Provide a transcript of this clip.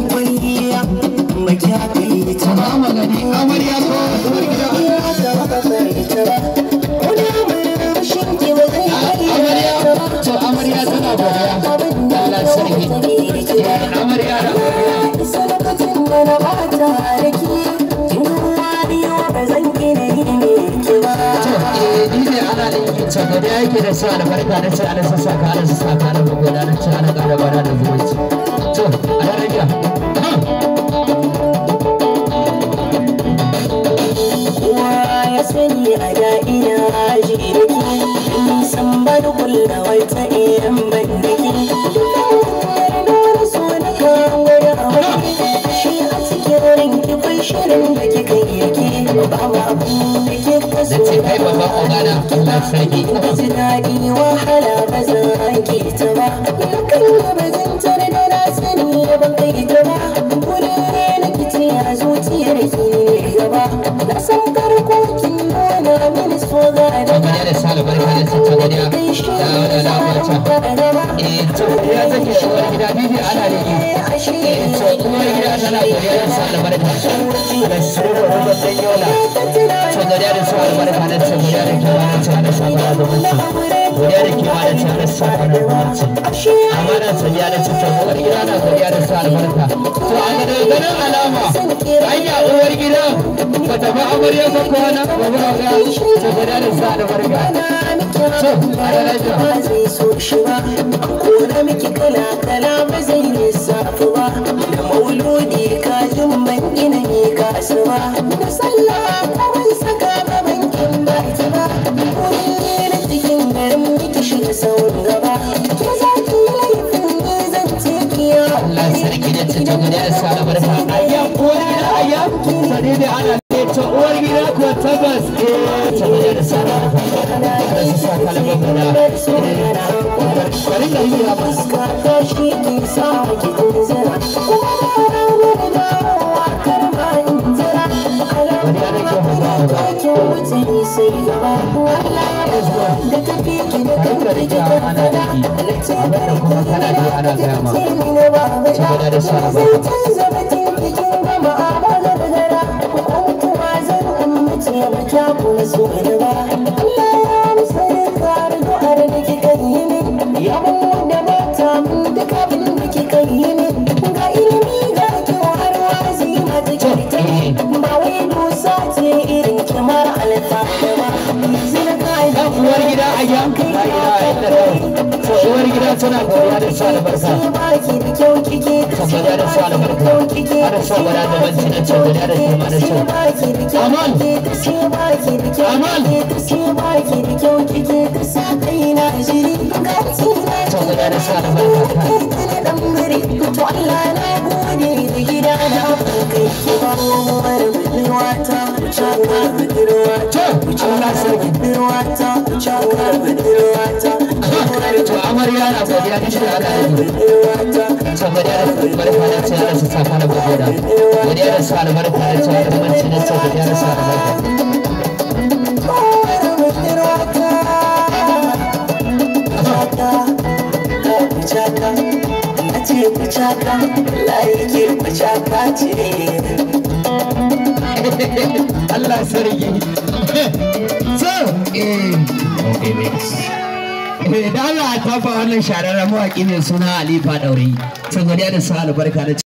kwalliya ba kya kai ta ba magani amarya ko gida wani murmushin ki ba zai amarya to amarya tana godiya Allah sarki amarya da lokacin da na bata da ki kin wariyo ba zan gina yi ki ba ni ne ana da yin ta godiya yake da sa albarka da ci ana saka ana saka ana gogoda da ci ana ƙara bara da zumunci to a rariya sani a da'ina jirgi nisan bar kulla wata irin bandaki dole so na kawo da wani shi a cikin rinki bai shirin da kika yake ba ma abin da ke kaso da ji daɗi wahala ba zan ke ta ba na kan yi bazantar da na sani da ban kai ta ba wuri na kici a zuciyar ki ne gaba na san karkokin nuna mini so ga da ba da sala barka da ta godiya da wata to ya take uwar gida bibi ana da yi to uwar gida tana godiya da sala barka da sirri da dan yola to godiya da sala barka da ta godiya da kimanin ta da sala da mutum godiya da kimanin ta da sala da mutum amma da sanya da ta uwar gida na godiya da sala barka to a ga ganin alama hanya uwar gida ba ta ba amarya ba ko na ba ba ga ta godiya da sala barka to a rayuwa ba zai so shi ba ko na miki kala kala ba zai lissafu ba da mauludi ka jin ban gina ne ka asuba da sallah ko ban saka ba ban kin ba ita ba wani na cikin garin miki shi da sauran gaba ke za ki laifin ne zan ce kiya Allah sarki da ta godiya da sala barka ayya uwar gida ayya sani da ana ta uwar gida ko tabbas ta godiya da sala barka da su sa kalmar guda bari ka yi ya fuska ta shi ke sa ki tunzura kuma da dawowa karma in jira alamun kin wuce ni sai gaba Allah da tafi ki da kanki ki fada halitta da kuma kana da ana gaya ma saboda da sa ba canza batin bikin gama amala da dara kuma zan ummace ba kya kula so da ba Allah ya musarka da da kika yi min yawon da ba ta mun duk abin da kika yi min ga ilimi ga kyau har wazi ma ta kirta ba wai dusa ce irin kamar alfa da ba zina kai da uwar gida a yankin la ilaha illallah to uwar gida tana godiya da sa albarka ba ki da kyau kike saboda da sa albarka har saboda da banci na ce da kuma da ce aman ba ki da kyau aman ba ki da kyau kike ka sa kai na jiri ga tina saboda da sa albarka kana dan gari to Allah na gode da gida da kai ki ba mu wata chaka budurwata Allah sarki budurwata chaka budurwata to amarya na godiya da shi da Allah saboda barka da ta yara su saka na godiya godiya da sa albarka da ta yara manci da ta godiya da sa albarka kuchaka laike kuchaka ce Allah sarki so okay mix da Allah ta fa wannan shararren mawaki ne suna Alifa Daurayi saboda da sa albarka da